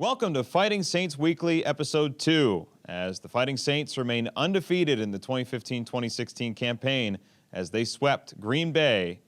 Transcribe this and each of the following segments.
Welcome to Fighting Saints Weekly, Episode 2, as the Fighting Saints remain undefeated in the 2015-2016 campaign as they swept Green Bay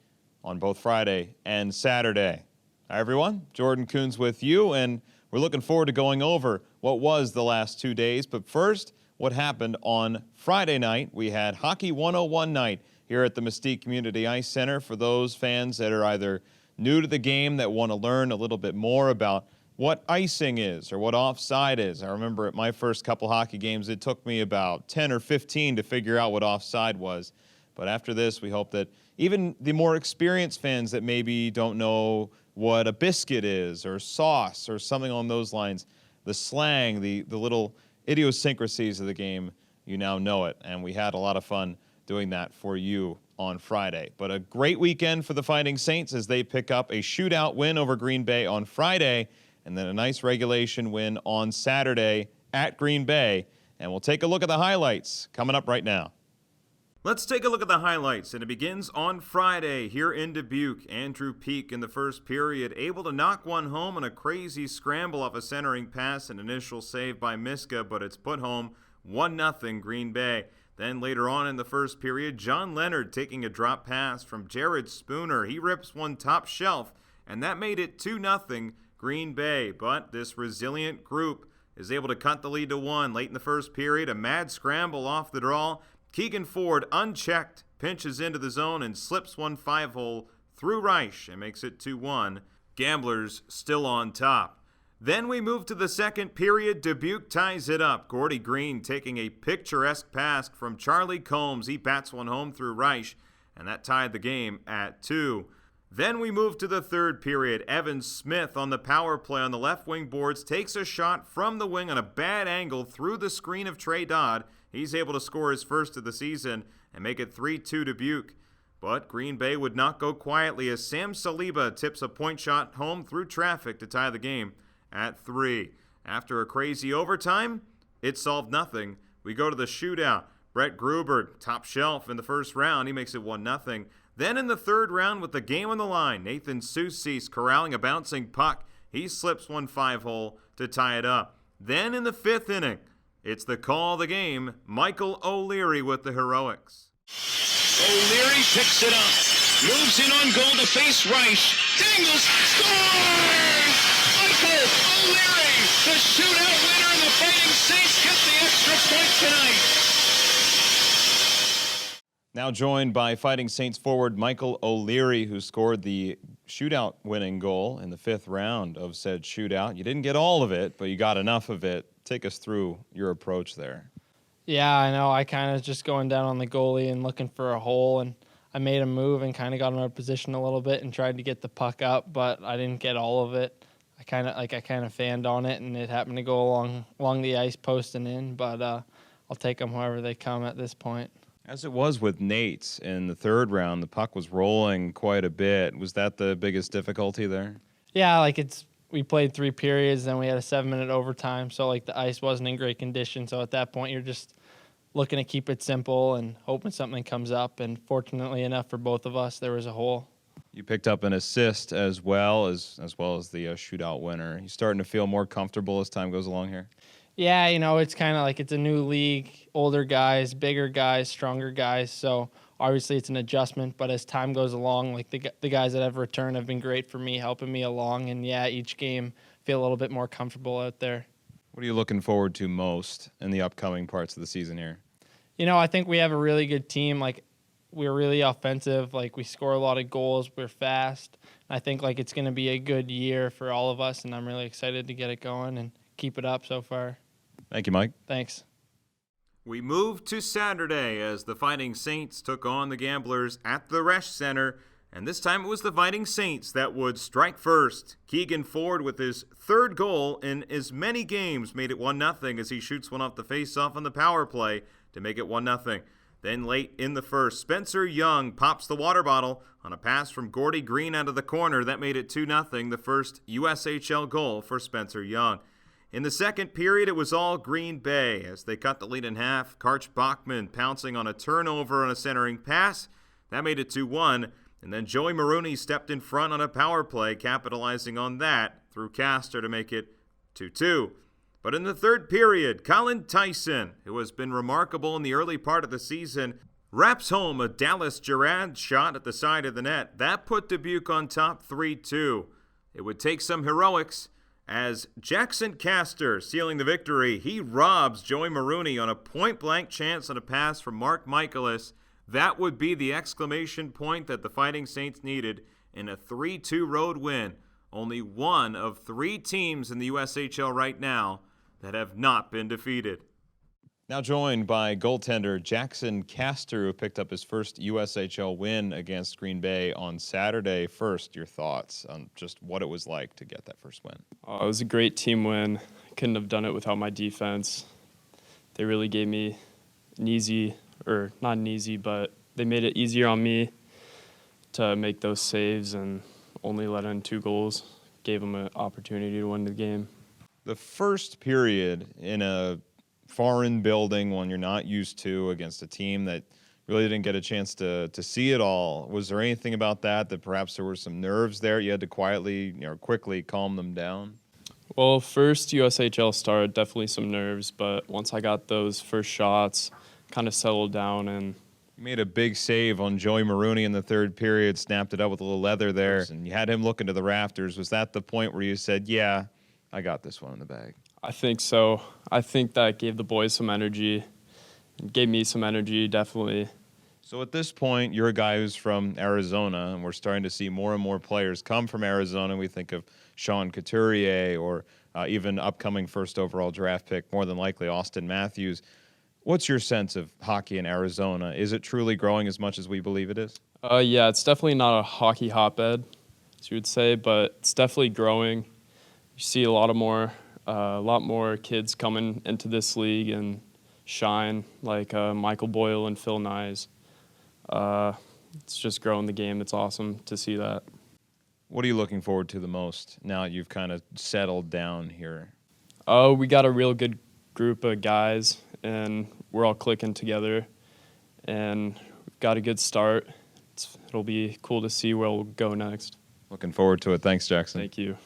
on both Friday and Saturday. Hi, everyone. Jordan Coons with you, and we're looking forward to going over what was the last 2 days. But first, what happened on Friday night. We had Hockey 101 night here at the Mystique Community Ice Center for those fans that are either new to the game that want to learn a little bit more about what icing is or what offside is. I remember at my first couple hockey games, it took me about 10 or 15 to figure out what offside was. But after this, we hope that even the more experienced fans that maybe don't know what a biscuit is or sauce or something on those lines, the slang, the little idiosyncrasies of the game, you now know it. And we had a lot of fun doing that for you on Friday. But a great weekend for the Fighting Saints as they pick up a shootout win over Green Bay on Friday, and then a nice regulation win on Saturday at Green Bay. And we'll take a look at the highlights coming up right now. Let's take a look at the highlights, and it begins on Friday here in Dubuque. Andrew Peak in the first period, able to knock one home on a crazy scramble off a centering pass, an initial save by Miska, but it's put home 1-0 Green Bay. Then later on in the first period, John Leonard taking a drop pass from Jared Spooner. He rips one top shelf, and that made it 2-0 Green Bay. But this resilient group is able to cut the lead to 1. Late in the first period, a mad scramble off the draw. Keegan Ford, unchecked, pinches into the zone and slips one 5-hole through Reich and makes it 2-1. Gamblers still on top. Then we move to the second period. Dubuque ties it up. Gordy Green taking a picturesque pass from Charlie Combs. He bats one home through Reich, and that tied the game at 2. Then we move to the third period. Evan Smith on the power play on the left wing boards takes a shot from the wing on a bad angle through the screen of Trey Dodd. He's able to score his first of the season and make it 3-2 Dubuque. But Green Bay would not go quietly as Sam Saliba tips a point shot home through traffic to tie the game at 3. After a crazy overtime, it solved nothing. We go to the shootout. Brett Gruber, top shelf in the first round. He makes it 1-0. Then in the third round with the game on the line, Nathan Soucies corralling a bouncing puck. He slips one 5-hole to tie it up. Then in the fifth inning, it's the call of the game, Michael O'Leary with the heroics. O'Leary picks it up, moves in on goal to face Reich, dangles, scores! Michael O'Leary, the shootout winner, and the Fighting Saints get the extra point tonight. Now joined by Fighting Saints forward Michael O'Leary, who scored the shootout winning goal in the fifth round of said shootout. You didn't get all of it, but you got enough of it. Take us through your approach there. Yeah, I know. I kind of just going down on the goalie and looking for a hole, and I made a move and kind of got him out of position a little bit and tried to get the puck up, but I didn't get all of it. I kind of fanned on it, and it happened to go along the ice post and in, but I'll take them however they come at this point. As it was with Nate in the third round, the puck was rolling quite a bit. Was that the biggest difficulty there? Yeah, we played 3 periods, then we had a 7-minute overtime, so the ice wasn't in great condition. So at that point, you're just looking to keep it simple and hoping something comes up. And fortunately enough for both of us, there was a hole. You picked up an assist as well as the shootout winner. You starting to feel more comfortable as time goes along here? Yeah, it's kind of it's a new league, older guys, bigger guys, stronger guys. So obviously it's an adjustment, but as time goes along, the guys that have returned have been great for me, helping me along. And yeah, each game feel a little bit more comfortable out there. What are you looking forward to most in the upcoming parts of the season here? I think we have a really good team. We're really offensive. We score a lot of goals. We're fast. I think it's going to be a good year for all of us, and I'm really excited to get it going and keep it up so far. Thank you, Mike. Thanks. We moved to Saturday as the Fighting Saints took on the Gamblers at the Resch Center, and this time it was the Fighting Saints that would strike first. Keegan Ford with his third goal in as many games made it 1-0 as he shoots one off the face-off on the power play to make it 1-0. Then late in the first, Spencer Young pops the water bottle on a pass from Gordy Green out of the corner. That made it 2-0, the first USHL goal for Spencer Young. In the second period, it was all Green Bay as they cut the lead in half. Karch Bachman pouncing on a turnover on a centering pass. That made it 2-1. And then Joey Maroney stepped in front on a power play, capitalizing on that through Castor to make it 2-2. But in the third period, Colin Tyson, who has been remarkable in the early part of the season, wraps home a Dallas Gerard shot at the side of the net. That put Dubuque on top 3-2. It would take some heroics as Jaxon Castor, sealing the victory, he robs Joey Maroney on a point-blank chance on a pass from Mark Michaelis. That would be the exclamation point that the Fighting Saints needed in a 3-2 road win. Only one of 3 teams in the USHL right now that have not been defeated. Now joined by goaltender Jaxon Castor, who picked up his first USHL win against Green Bay on Saturday. First, your thoughts on just what it was like to get that first win. It was a great team win. Couldn't have done it without my defense. They really gave me but they made it easier on me to make those saves and only let in 2 goals. Gave them an opportunity to win the game. The first period in a foreign building, one you're not used to, against a team that really didn't get a chance to see it all. Was there anything about that perhaps there were some nerves there? You had to quickly calm them down? Well, first USHL started, definitely some nerves, but once I got those first shots, kind of settled down. And you made a big save on Joey Maroney in the third period, snapped it up with a little leather there, and you had him looking to the rafters. Was that the point where you said, yeah, I got this one in the bag? I think so. I think that gave the boys some energy. It gave me some energy, definitely. So at this point, you're a guy who's from Arizona, and we're starting to see more and more players come from Arizona. We think of Sean Couturier or even upcoming first overall draft pick, more than likely Austin Matthews. What's your sense of hockey in Arizona? Is it truly growing as much as we believe it is? Yeah, it's definitely not a hockey hotbed, as you would say, but it's definitely growing. You see a lot more kids coming into this league and shine, like Michael Boyle and Phil Nyes. It's just growing the game. It's awesome to see that. What are you looking forward to the most now that you've kind of settled down here? We got a real good group of guys, and we're all clicking together, and we've got a good start. It'll be cool to see where we'll go next. Looking forward to it. Thanks, Jaxon. Thank you.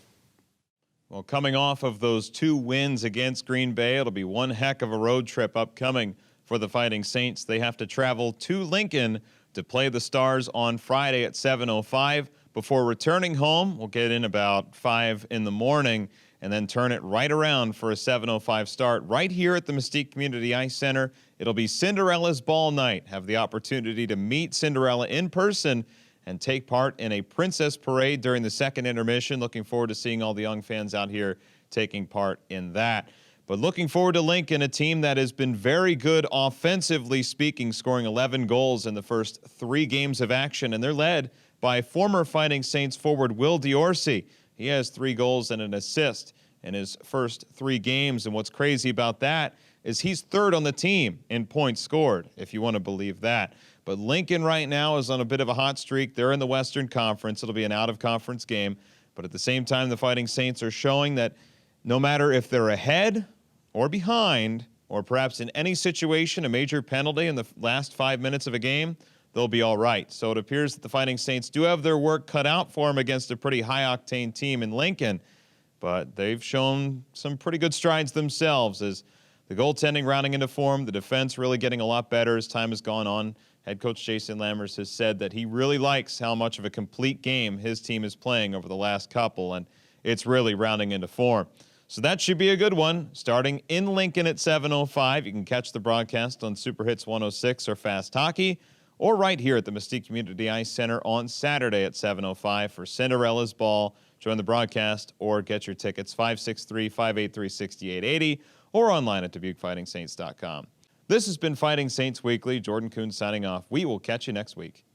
Well, coming off of those 2 wins against Green Bay, it'll be one heck of a road trip upcoming for the Fighting Saints. They have to travel to Lincoln to play the Stars on Friday at 7:05 before returning home. We'll get in about 5 in the morning and then turn it right around for a 7:05 start right here at the Mystique Community Ice Center. It'll be Cinderella's Ball Night. Have the opportunity to meet Cinderella in person and take part in a princess parade during the second intermission. Looking forward to seeing all the young fans out here taking part in that. But looking forward to Lincoln, a team that has been very good offensively speaking, scoring 11 goals in the first 3 games of action, and they're led by former Fighting Saints forward Will Diorsi. He has 3 goals and an assist in his first 3 games, and what's crazy about that is he's third on the team in points scored, if you want to believe that. But Lincoln right now is on a bit of a hot streak. They're in the Western Conference. It'll be an out-of-conference game. But at the same time, the Fighting Saints are showing that no matter if they're ahead or behind, or perhaps in any situation, a major penalty in the last 5 minutes of a game, they'll be all right. So it appears that the Fighting Saints do have their work cut out for them against a pretty high-octane team in Lincoln. But they've shown some pretty good strides themselves as the goaltending rounding into form, the defense really getting a lot better as time has gone on. Head coach Jason Lammers has said that he really likes how much of a complete game his team is playing over the last couple, and it's really rounding into form. So that should be a good one, starting in Lincoln at 7:05. You can catch the broadcast on Super Hits 106 or Fast Hockey, or right here at the Mystique Community Ice Center on Saturday at 7:05 for Cinderella's Ball. Join the broadcast or get your tickets 563-583-6880 or online at DubuqueFightingSaints.com. This has been Fighting Saints Weekly. Jordan Kuhn signing off. We will catch you next week.